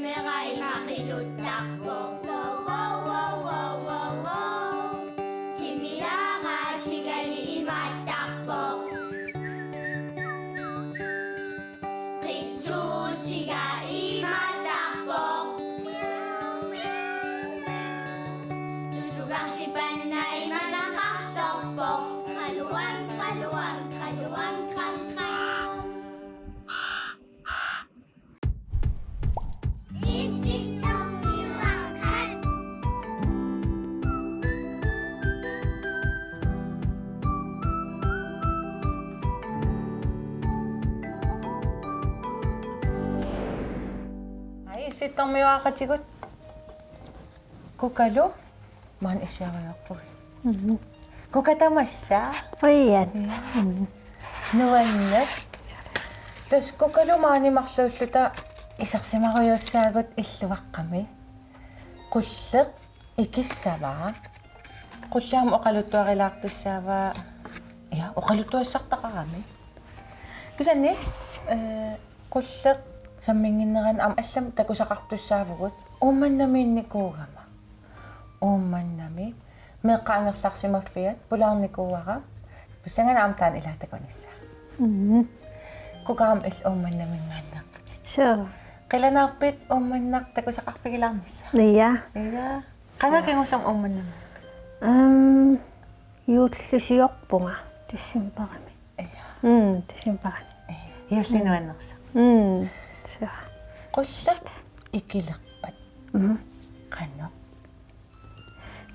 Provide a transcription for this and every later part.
Merai makilutako. Wow, wow, wow, wow, wow, wow. Chimianga chigali imatako. Kichu chiga imatako. Tutugang si Panay manakaksokpok. Kaluwag, kaluwag, kaluwag, kangkang. Isip ng iwakan. Ay, sitang may wakatigot. Kukalo? Man isya kayo po. Kukatamas siya. Ayan. Nawanat. Tapos kukalo mani maklausuta. Isaksima kayo sagot isluwak kami. Kusak ikisaba. Kusyam o kalutua kilakto saba. Ya, o kalutua sakta ka kami. Kasi nis, kusak sa mingin na kan am asam tago sa kaktus sabot. Oman namin ni Kogama. Oman namin. May kaangak saksi mafiat, pulang ni Koga ka. Basta nga naamtan ilata ko nisa. Kugam is oman namin nganak. So, Kailan nakpit oman nak tago sa kakpigilang nisa. Lia. Iya. Kanga kaya siyang oman namin. Yuutlusiyok po nga. Tisimpa kami. Iya. Tisimpa kami. Iya sinuwan naksa. So, Kusak ikilakpat. Kano?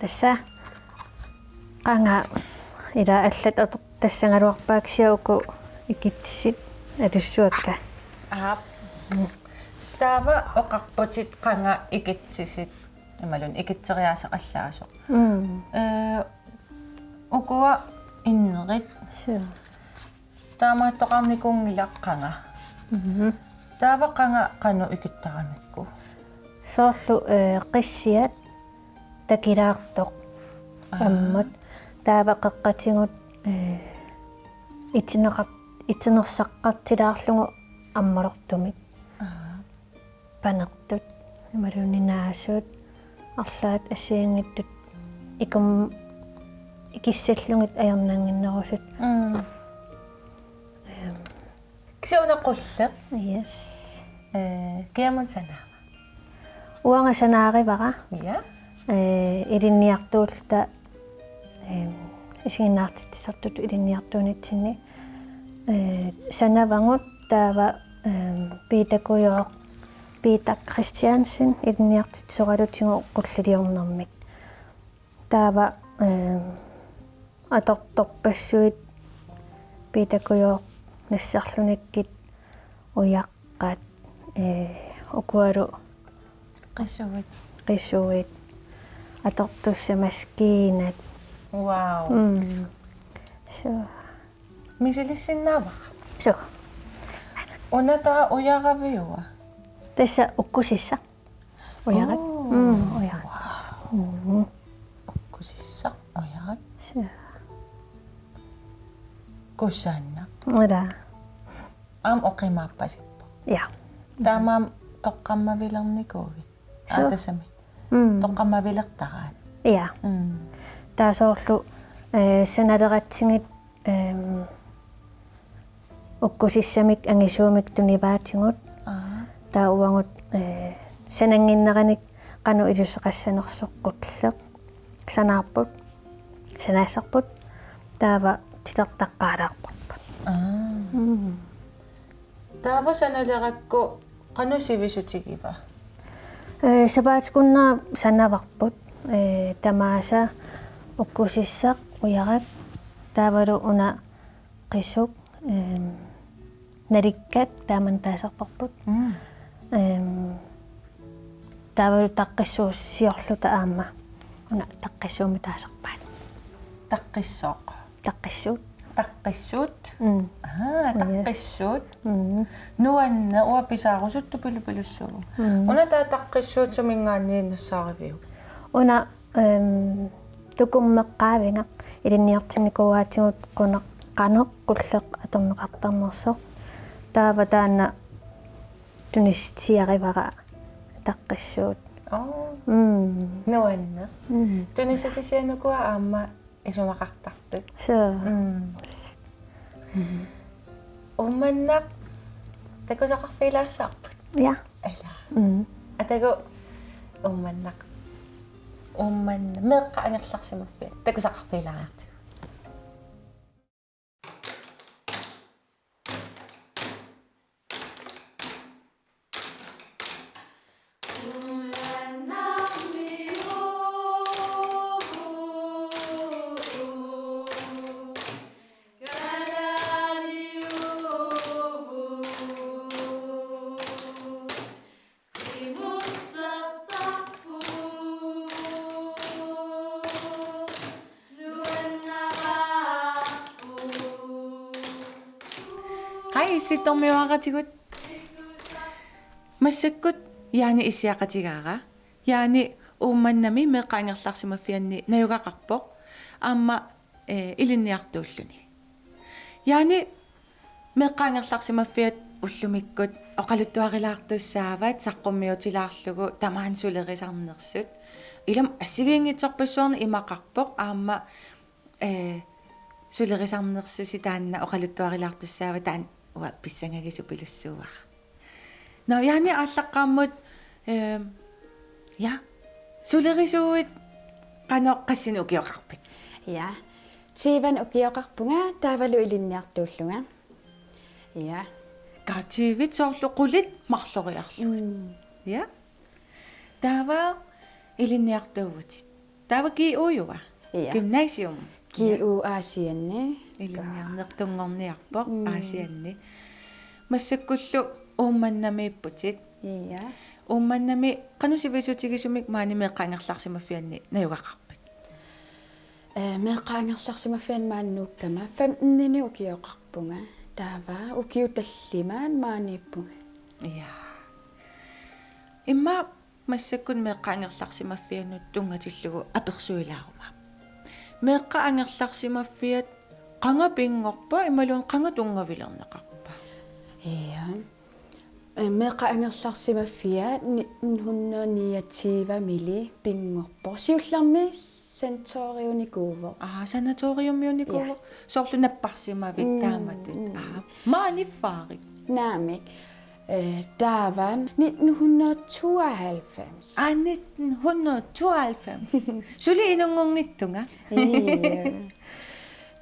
Tassa. Kanga. Ira allat atot tassa nga ruwakpaak siya ko ikitsit. Adusuak ka. Ap. Tama o kakpochit ka nga ikitsisit. Malun, ikitsa kaya sa kalasok. Ukuwa inrit. So, Tama to kang ni kong nilak ka nga. Tama ka nga kano ikita kamit ko. sorlu qissiyat takiraartoq ammat taava qaqqatingut itinersaqqartilaarlugu ammalortumik panertut imaluninaasuut арлаат ассиангиттут икум икиссаллугит аярнангиннерусут Kasi una kusak, yes kaya mo sana. уанга санааривара Iya? илинниартуулта исигиннаартитсартут илинниартуунитсинни санавангут таава питакуйоо Peter Christiansen илинниартитсоралутигу qulluliornermik таава аторторпассуит питакуйоо нассарлуниккит уяққат укуалу Kasuwit. qissuit atortussamaskiinat Wow. so Misilisin na ba? so Una ta uya ka viwa. tässä ukkusissa uyakat uyakat Kusisak uyakat. so Kusana. ora Am okay mapasip po. ja Tama tokam mabilang ni COVID. So? Ate sa mi. Tokam mabilak takan. ja taasoorlu sanaleratsingit ukkusissamik angisuumik tunivaatigut taauangut sananginneраник qanu ilusseqassanersoqqutleq sanaarput sanaasarput taava tilertaqqaalaarparput Tava sa nalarakko, kano si Visutigiva? sapaatkunna sanavarput tamaasa ukkusissaq uyarat taavalu una qissuk narikkat taaman taasarparput taavalu taqqissuussiorluta aamma una taqqissuumi taasarpaat Takisok. taqqissuut Takisut? Takisut? Nuan na uapisa ako sa tupilipiluso. Una tatakisut sa mga nina sa review. una tukummeqqaavinga ilinniartinikuaatigut qunaq qulleq atorneqartarnersoq taava taanna tunistiarivara таqqissuut Nuanna. Tunisatisianukua aamma isumaqartartut. Saa. Ummannaq takusaqarfilaassaarput. Ja. Ala. Atagu ummannaq meeqqa angerlarsimaffiat takusaqarfilaariartu. Hai sittormiuaqatigut massakkut yaani issiaqatigaara yaani uummannami meeqqaangerlarsimaffianni najugaqarpoq aamma ilinniartuulluni yaani meeqqaangerlarsimaffiat уллумиккут оқалуттуарилаартуссааваат саққуммиутилаарлугу тамаан сулерисарнерсут илам ассигиингитсорпассуарни имақарпоқ аама сулерисарнерсуси таанна оқалуттуарилаартуссаава таан уа писсангагису пилуссууара но яни ааллаққааммут я сулерисууит қано қассину укиоқарпит Ja. Tiivan ukiоqarpunga taavalu ilinniartuulluga. Ja. каативит соорлу қулит марлориарлу я таава илинниартуувутит таава ки уюа Ja. гимнасиум Kiu aasianni. илинниарнертунгорниарпоқ аасианни массаккуллу уумманнамииппутит Ja. уумманнами qanusivisutigисумик maaниmeqqaangerlarsimaffianni najugaqarpit Meeqqaangerlarsimaffian maannuukkama 15 ukiоqarpunga. Taava ukiutallimaan maaniippunga. я имма массаккун meeqqaangerlarsimaffiannut тунгатиллугу аперсуилаарума meeqqaangerlarsimaffiat qangapingorpa ималуун qangatungavилернеқарпа Ja. Meeqqaangerlarsimaffiat 1929 pingorpo. Siullarmi санаториунikuuvo. санаториумиуникуу соорлу наппарсимавит тааматут мааниффаарик Naamik. Taava 1992. 1992 сули инунгунгиттунга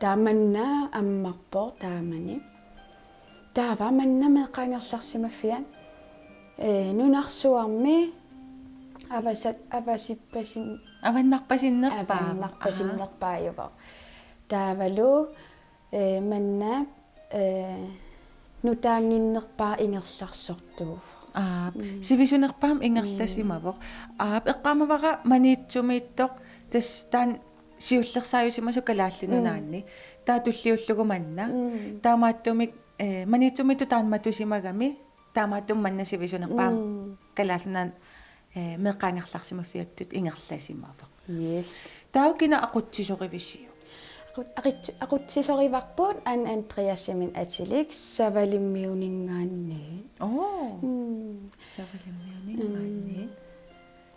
Taamanna ammarpo taamani. Taava manna meeqqaangerlarsimaffian. Nunarsuarmi avasippasin аваннарпасиннерпаа avannarpasinnerpaajuvo. Taavalu manna nutaanginnerpaa ingerlarsortuuvo. сивисунерпаам ингерласимавоқ эққамавара маниитсумииттоқ тастаан сиуллерсааюсимасу калааллинунаанни таатуллиуллугу манна таамааттумик маниитсумитту таанматусимагами таамааттум манна сивисунерпаам калааллинаа meeqqaangerlarsimaffiattut ingerlasимавоқ Yes. таукина ақутсисоривиссиу Aqutsisorivarpuut an Andreasimin atilik savalimmiuningaanni. савалиммиуни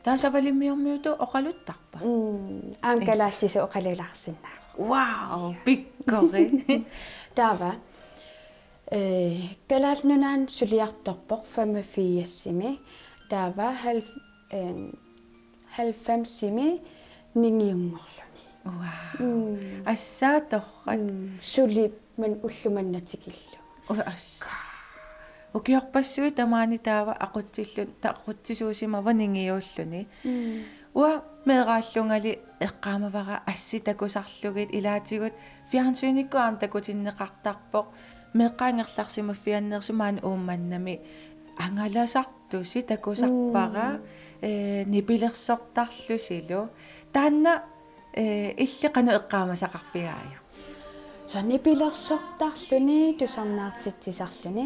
таасавалиммиормиуту оқалуттарпа Aankalaallisu oqalulaarsinnaa. вау пиккори Taava kalaalnunaan suliartorpoq 85-simi taava 90-simi ningiungorluni. вау ассааторрат Suli man ullumannatikillu. асса укиорпассуи тамаани таава ақутсиллун тааққутсисуусимава нингиууллуни уа меэрааллунгали эққаамавара асси такусарлугит илаатигут фиарнсуиниккуарн такутиннеқартарпоқ meeqqaangerlarsimaffiannersumaan uumannami ангаласартуси такусарпара нипилерсортарлусилу таанна иллеқану эққаамасақарфигаая Sanipilersortarluni tusarnaartitsisarluni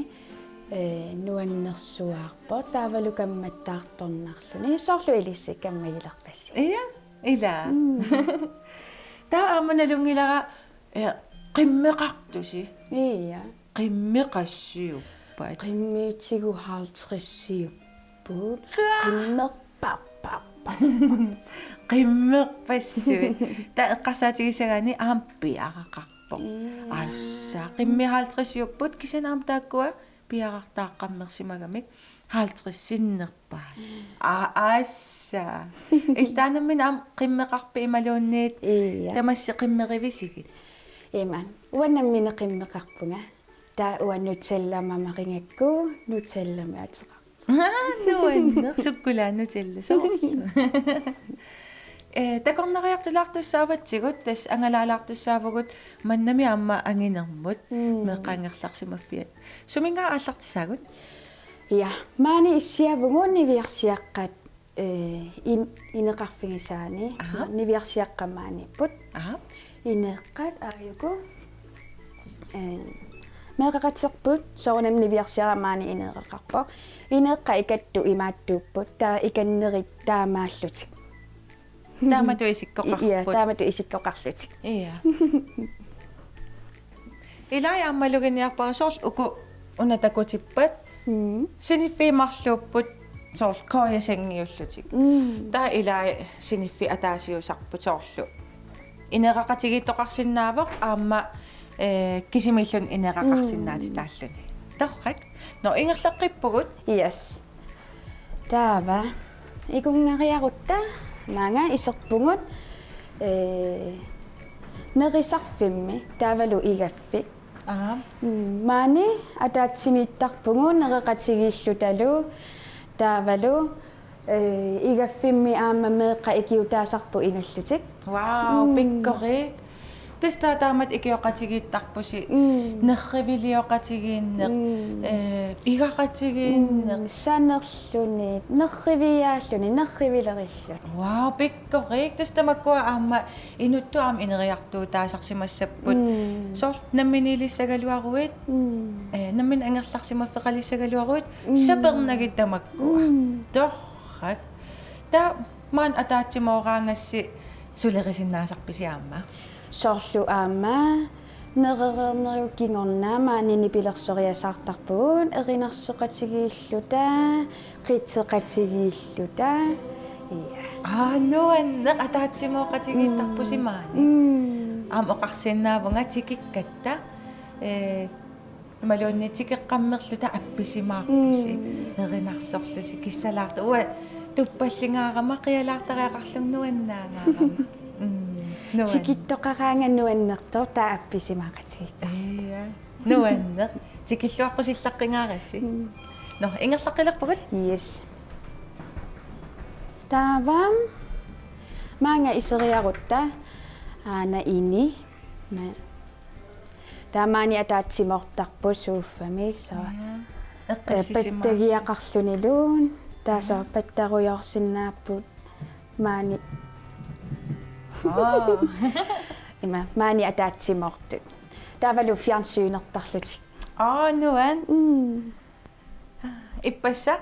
nuannersuaarpo taavalu kammattaartornarluni sorlu ilissi kammagilerpassi. ия ила таа аманалунгилара qimmeqartusi Iya. qimmeqassiuppaat Qimmiitigu 50-siu. qimmerput qimmerparparpa qimmerpassuit ta eqqarsaatigisagaani piaraqarpoq assa qimmihaalitrisiupput kisanaam taakkua piarartaaqqammersimagamik haalitrisinnerpaa assa iltaanammin qimmeqarpi imaluunniit tamassi qimmerivisigit iman uannammine qimmeqarpunga taa uannutsallamamaqingakku nutsallamaateqa nuanner sukkulaanutillu soorlu takornariartulaartussaavatsigut tas angalaalаарtussaavugut mannami amma anginermut meqqaangerlarsimaffiat sumingaa aallartissaagut ja maani issiavungun niviarsiaqqat ineqarfigisaani niviarsiaqqamaanipput ineqqat aayuku meeqaqatserput soornam niviarsiaramaani ineeqaqarpo ineqqa ikattu imaattuupput taa ikannerit taamaallutik taamatu isikkoqarput taamatu isikkoqarlutik iya ilai ammaluginiarparasoorl uku unatakutippat siniffiimarluupput soorl koyasangiullutik taa ilai siniffi ataasiusarput soorlu ineqaqatigittoqarsinnaavoq aamma kisimillun ineqaqarsinnaati taalluni torrak no ingerlaqqippugut yes taava ikungariarutta maanga iserpungut nerisarfimmi taavalu igaffik maani ataatsimiittarpungu nereqatigillutalu taavalu igaffimmi aamma meeqqa ikiutaasarpu ingallutik wow pikkorik testa taamat ikioqatigiittarpusi nerrivilioqatigiinneq igaqatigiinneq sanerluni nerriviaalluni nerrivilerilluni wow pikkorik testa makkua aamma inuttu aam ineriartuu taasarsimassapput soorl namminilissagaluaruit nammin angerlarsimaffeqalissagaluaruit sapernagit tamakkua torrak ta maan ataatsimooraangassi sulerisinnaasarpisi aamma soorlu aamma nerernerukingornaa maanini pilersoriasaartarpugun erinarsoqatigiilluta qitseqatigiilluta nuanneq ataatsimooqatigiittarpusi maani aam oqarsinnaavunga tikikkatta maluunni tikeqqammerluta appisimaarpusi erinarsorlusi kissalaarta uа tuppallingaarama qialaartariaqarlung nuannaangaarama tikittoqaraangannuannertor taa appisimaaqatigitta nuanneq tikilluaqqusillaqqiнгаарасси no ingerlaqqilerpugut yes taavam maanga iseriarutta aana ini taamaani ataatsimortarpu suuffami so pattagiaqarluniluun taasa pattaruyorsinnaappuut maani ima maani ataatsimortut taavalu fjernsynertarlutik nuan ippassaq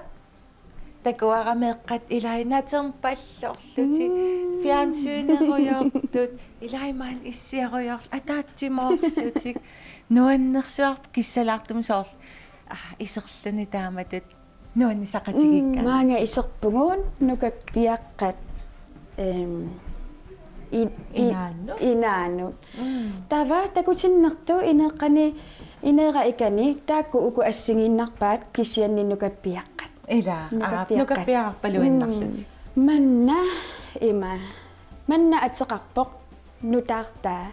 takuarameeqqat ilainaterpallorlutik fjernsyneruyortut ilaimaan issiaruyors ataatsimorlutik nuannersuarp kissalaartum soorl iserluni taamatut nuannisaqatigikka maanga iserpunguun nukappiaqqat inaanu tava takutinnertu ineqqani ineera ikani taakku uku assinginnarpaat kisianni nukappiaqqat ila nukappiarpaluinnarlutik manna ateqarpoq nutaartaa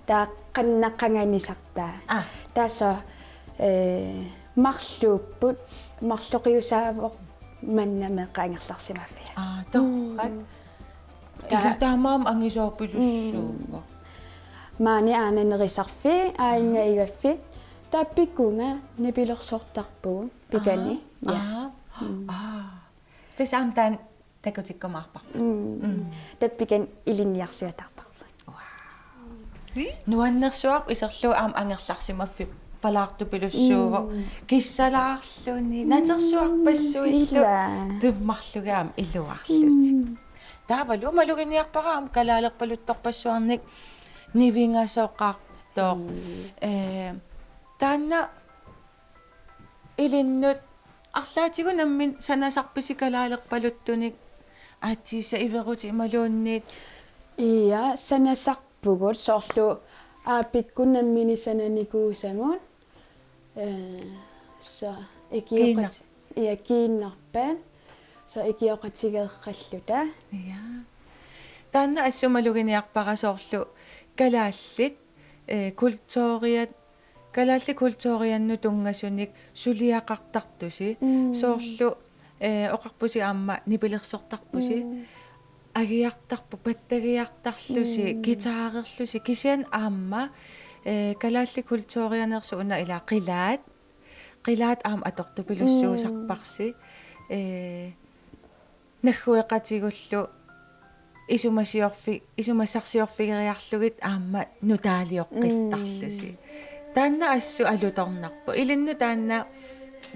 taa qannaqqanganisartaa taasa marluupput marloqiusaavoq manna meeqqaangerlarsimaffia torrak taamaam angisoorpilussuuva maani aanannerisarfi aanga igaffi tappikkunga nipilersortarpuun pikani tasaam taan takutikkumaarparpa tappikan ilinniarsiatartarpa nuannersuaq iserluu aam angerlarsimaffi palaartupilussuuva kissalaarluni natersuarpassuillu tummarlugaam illuarlutik taavalu maluginiarparaam kalaalerpaluttorpassuarnik nivingasoqqaartoq taanna ilinnut арлаатигу наммин санасарписикалаалерпалуттуник аатсиисса иверути ималуунниит ия санасарпугут соорлу аапиккунаммини сананикуусангун са экиоқат ия кииннарпаан са экиоқатигеэққаллута я таанна ассумалугиниарпарасоорлу калааллит культуриат калаалли культурианну тунгасуник сулиақартартуси соорлу оқарпуси аама нипилерсортарпуси агиартарпу паттагиартарлуси гитаарерлуси кисиан аама калаалли культурианерсу уна ила қилаат аама атортупилуссуусарпарси наггуеқатигуллу исумассарсиорфигериарлугит аама нутаалиоққиттарлуси таанна ассу алуторнарпу илинну таанна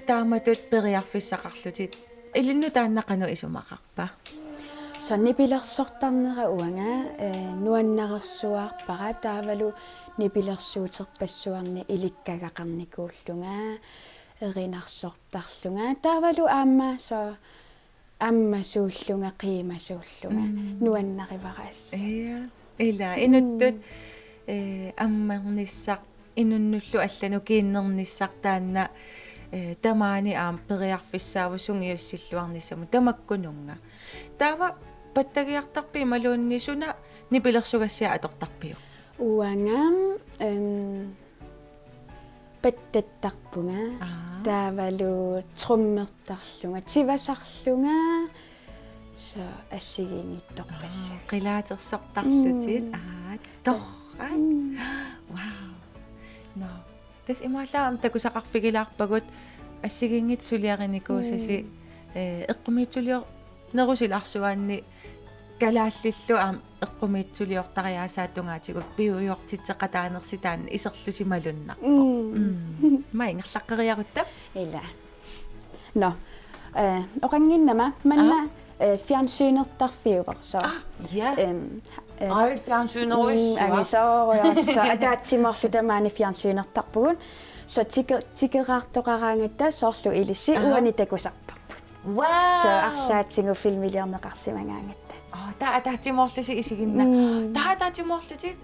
тааматут периарфиссақарлутит илинну таанна қану исумақарпа саннипилерсортарнера уанга нуаннерсуаарпара таавалу нипилерсуутерпассуарни иликкагақарникууллунга эринарсортарлунга таавалу аама со амма сууллунга қиимасууллунга нуаннаривараас ия ила инуттут аммерниссақ инуннуллу аллану кииннерниссақ таанна тамаани аам периарфиссаавусун иуссиллуарниссаму тамаккунунга таава паттагиартарпи малууннисуна нипилерсугассиа атортарпиу уангам паттаттарпунга таавалу труммертарлунга тивасарлунга са ассигингитторпасса қилаатерсортарлутит торра вау но тас имаалаам такусақарфигилаарпагут ассигингит сулиариникуусаси эққумиитсулиор нерусил арсуаанни калааллиллу аам эққумиитсулиортариаасаатунгаатигут пиуйуартитсеқатаанерситаан исерлуси малуннарпо маингерлаққериарутта ила но оқангиннама манна фиансюнертарфиугор со я фиансюнеруиссуа агисоoriorsa атаатсиморлутамаани фиансюнертарпугун со тикераартоқараангатта соорлу илисси уани такусарпарпут вау со арлаатсигу филмилиарнеқарсимагаангатта таатаатимоорлуси исигинна таатаатимоорлути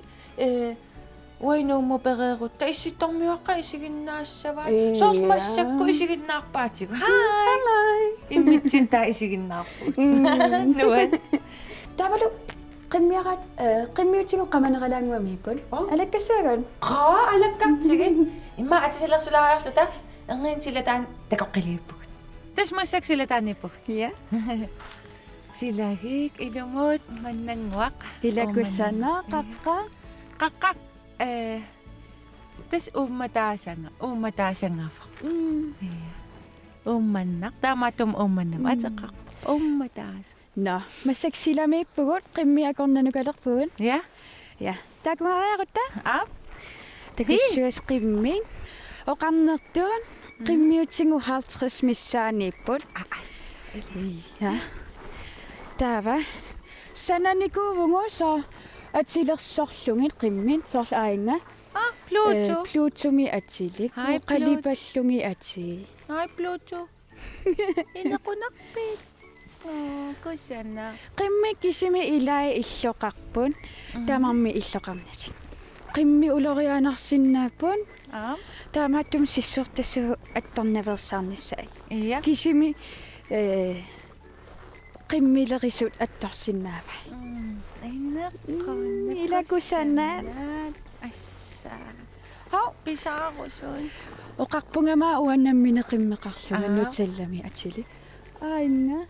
уайнууму перерутта исситтормиуаққа исигиннаассава соормассакку исигиннаарпаатигу хай иммитсин таа исигиннаарпу нуат тавалу qimmiarat qimmiutigu qamanералаангуамииппут алаккассааган алаккартигит имма атисалерсулаариарлута эрниинсилатаан такоққилииппугут тасмассак силатаанииппуг я силагик илумут маннангуақ илакуссана қаққа тас умматаасангафа умманнақ таамаатум умманнам атеқар умматаас no массаксиламииппугут qimmiakornanukалерпугун я такунгариарутта такиссуас qimmiin oqarnertuun qimmiutigu 50 missaaнииппут я таава сананикуувгу со атилерсорлугит qimmin сорл аинга плутуми атилик qalipallungi ati ай плуту инеқунарпит кусана qimmi kisimi ilai illoqarpun tamarmi illoqarnati qimmi uloriaanarsinnaapun taamaattum sissuortassugu attornaversaarnissai iya kisimi qimmilerisut attorsinnaava инеққунна ilakusana асса хау писаарусун oqarpungama uannamмине qimmeqarlunga nutallami atili аинга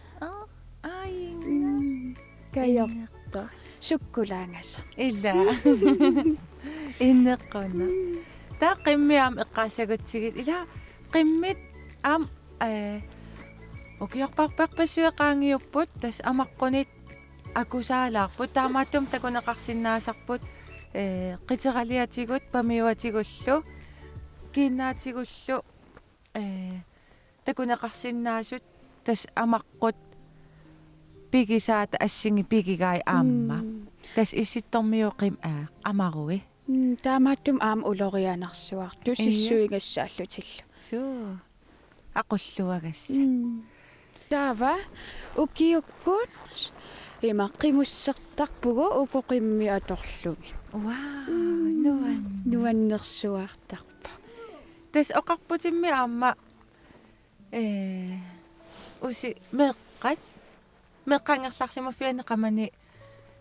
кайорта суккулаангасса илла иннеққуна таа қиммиам эққаасагутсигит ила қиммит ам окиорпарпарпассуеқаангиуппут тас амаққунит акусаалаарпут таамааттум такунеқарсинаасарпут қитералиатигут памиуатигуллу кинаатигуллу такунеқарсинаасут тас амаққут пигисаата ассинги пигигаи аамма тас исситтормиуқим амаруи таамааттум аама улорианарсуарту сиссуигассааллутилла суу aqulluagassa таава укиуккуут имаққимуссертарпугу укоқимми аторлуги вау нуан нуаннерсуартарпа тас оқарпутимми аама уси меққат меққангерларсимаффианеқамани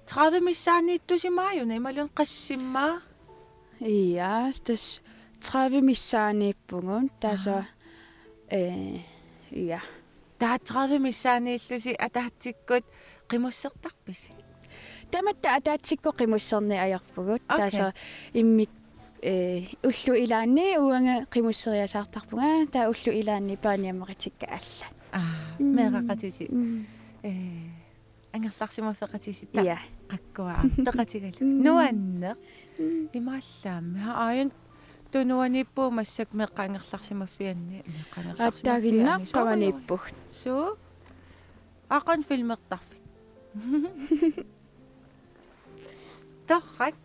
30 миссаанииттусимааюна ималун qaссиммаа иас тас 30 миссаанииппугун тааса я таа 30 миссаанииллуси атаатсиккут qimуссертарписи таматта атаатсикко қимуссерни аярпугут тааса иммик уллу илаанни уанга қимуссериасаартарпуга таа уллу илаанни пааниаммақитикка алла меқақатити ангерларсимаффеқатисита я qakkuaa peqatigalu nuanneq imaallaammi aayun tunuanippu massak meqqaangerlarsimaffianni аттаагиннааққаманиппуг суу aqan filmertarfi tarrak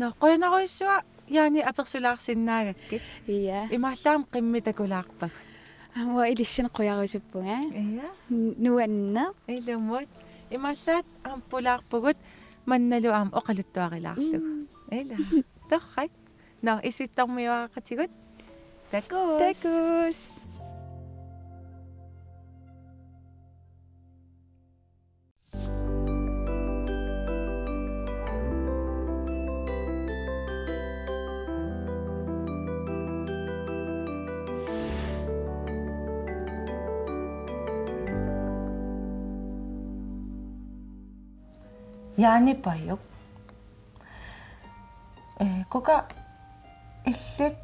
noqqoynaruissua yaani apersulaarsinnaagakkit я imaallaam qimmi takulaarpak амуа илиссин қуярусуппунга iya нуанне ilumut имааллаат ампулаарпугут манналу аам оқалуттуарилаарлуг ила тарrak no isittarmiuaqatigut takus такус яани паюк кука иллут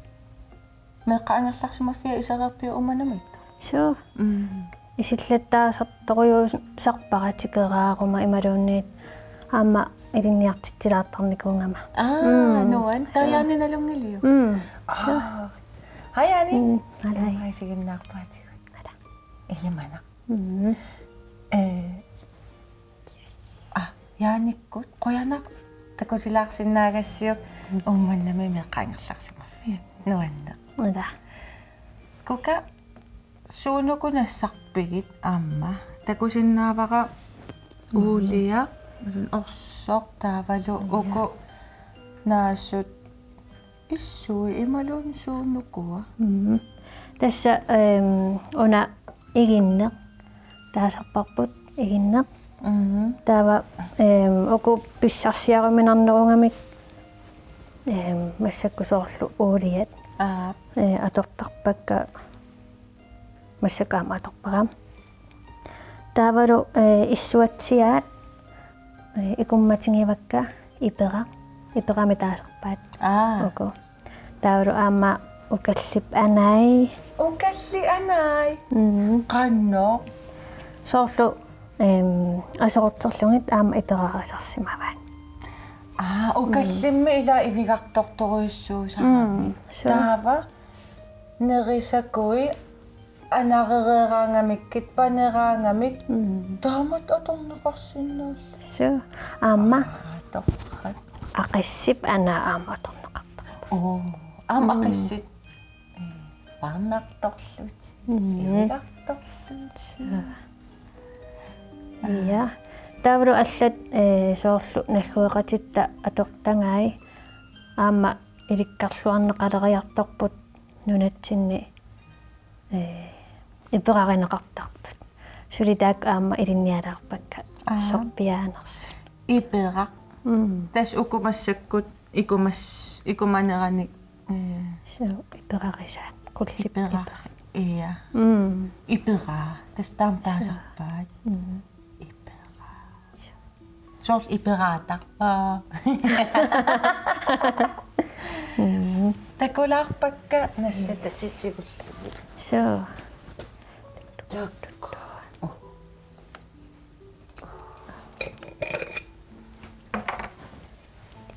меққаангерларсимаффиа исерерпиу уманамит суу исиллаттаасарторюус сарпаратикераарума ималуунниит аама илинниартитсилаартарникуунгама нуан таяаниналунгилиу хаяани алай хайсигиннаарпаатигут илимана яаниккут қоянақ такусилаарсиннаагассиук умманнами меққаангерларсимаффиа нуанне ада кука суунукунассарпигит аама такусиннаавара уулиа орсоқ таавалу уку наассут иссуи ималун суунукуа тасса уна игиннеқ таасарпарпут игиннеқ таава оку писсарсиаруминарнерунгамик массаккусоорлу уулиат атортарпакка массакаама аторпарам таавалу иссуатсиаат икумматингивакка иперами таасарпаат оку таавалу аама укаллип анай укалли анай qanno соорлу асорторлугит аама иперарасарсимаваат укаллимми ила ивигартторторуйссуусаарами таава нерисакуи анарерeraangamikкит панераангамик таамат аторнеқарсиннаал су аама торрат ақиссип ана аама аторнеқартар аама ақиссит варнарторлут ивигарторлут я тавру аллат соорлу наггуеқатитта атортангаи аама иликкарлуарнеқалериарторпут нунатсинни ипераринеқартартут сулитаак аама илинниалаарпакка сорпиаанерсут иперақ тас укумассаккут икуманераник суу иперарисаат куллипперақ ия ипераа тас таам таасарпаат сорл ипераатарпаа такулаарпакка нассата титсигуллу суу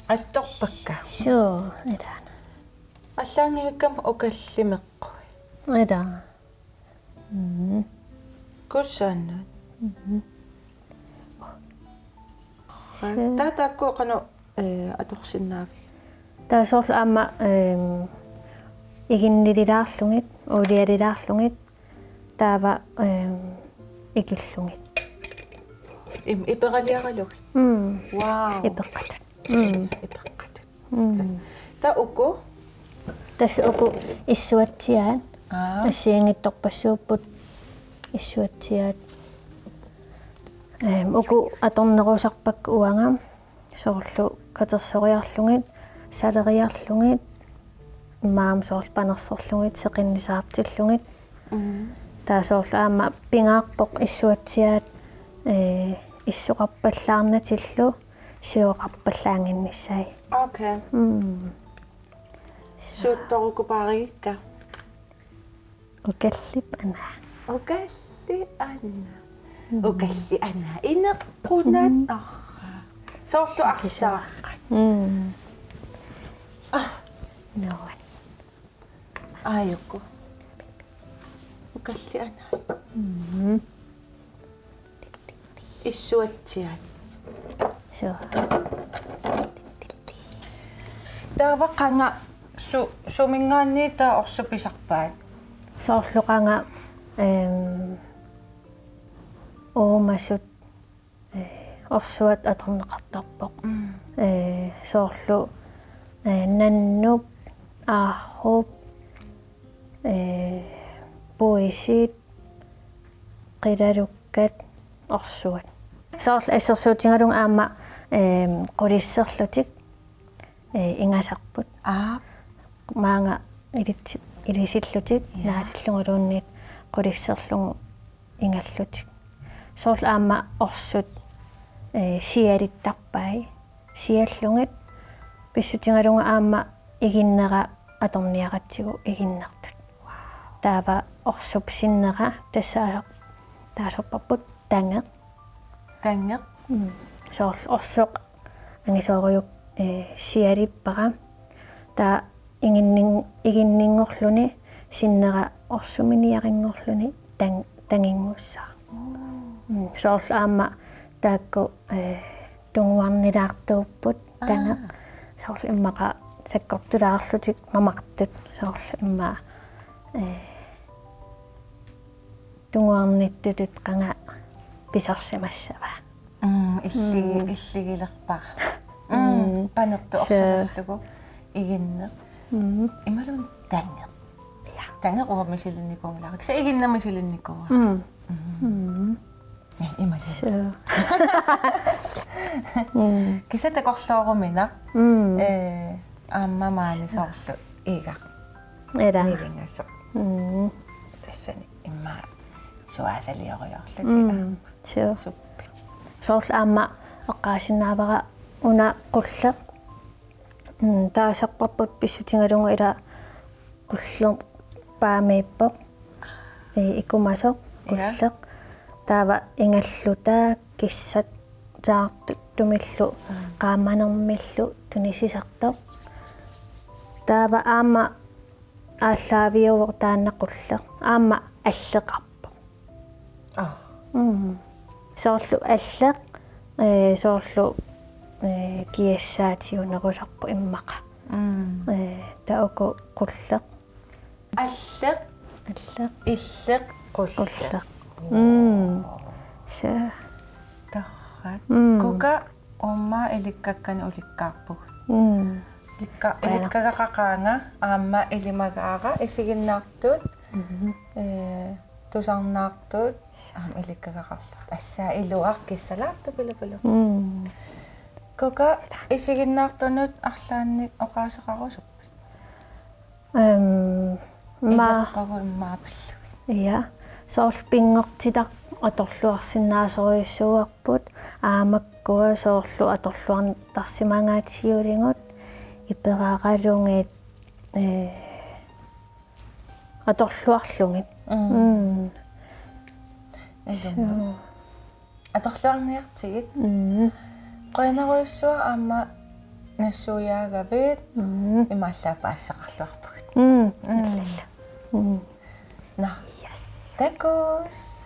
асторпакка суу эдаана аллаангивиккам укаллимеққуи эдаа кусааннут таатаакку қану аторсиннаави таасоорлу аама игиннилилаарлугит улиалилаарлугит таава икиллугит ипералиаралуг вау ипеққатут ипеққат та уку тас уку иссуатсиаат ассиангитторпассууппут иссуатсиаат уку аторнерусарпак уанга соорлу катерсориарлугит салериарлугит маам соорл панерсерлугит сеқиннисаартиллугит таасоорлу аама пингаарпоқ иссуатсиаат иссоқарпаллаарнатиллу сиоқарпаллаангиннссай окей сутторукупааригикка укаллип ана укалли ана инеққунаатарра соорлу арсааққат нуан ааюкку укалли ана иссуатсиат соо тааваққанга сумингаанни таа орсуписарпаат соорлуқанга оомасут орсуат аторнеқартарпоқ соорлу наннуп аарруп поисит қилалуккат орсуат соорлу ассерсуутингалунга аама қулиссерлутик ингасарпут маанга илисиллутик наатиллунгалуунниит қулиссерлугу ингаллутик соорлу аама орсут сиалиттарпай сиаллугит писсутингалунга аама игиннера аторниаратсигу игиннартут таава орсуп синнера тассаалақ таасорпарпут тангеқ соорлу орсоқ ангисоориук сиалиппара таа игиннингорлуни синнера орсуминиарингорлуни тангингуссаа соорлу аама таакку тунгуарнилаартууппут тана соорлу иммаqa саккортулаарлутик мамартут соорлу имма тунгуарниттутут qanga писарсимассава иллигилерпара панерту орсерлугу игинне ималун танга уамисилинникуумалаа киса игиннамисилинникуа ималун киса такорлоорумина ааммамаани соорлу ига нивингассо тассани имма суаасалиориорлутига суппи соорлу аама эққаасиннаавара уна қуллеқ таасарпарпут писсутингалунга ила qulluq paamiippoq ikkumasoq qulluq taava ingalluta kissat saartu tumillu qaamanermillu tunisisartoq taava aama ааллаавиуор тааннаққуллеқ аама аллеқарпоқ соорлу аллеқ соорлу киассаатиунерусарпу иммақа тауку qulleq аллеқ иллеқ qulleq са таррат кука умма иликкаккани уликкаарпуг иликкагақақаанга аама илимагаара исигиннаартуут тусарнаартуут аама иликкагақарларт ассаа илуақ киссалаарту пилупилу кука исигиннаартунут арлаанник оқаасеқарусуппат илеққагу иммаапиллугит я соорл пингортитар аторлуарсинаасориуссууарпут аамаккуа соорлу аторлуарни тарсимангаатсиулингут иперааралунгит аторлуарлунгит аторлуарниартигит qoinaruissua aama nassuyаагавит имааллаапаассақарлуарпагут налла на такос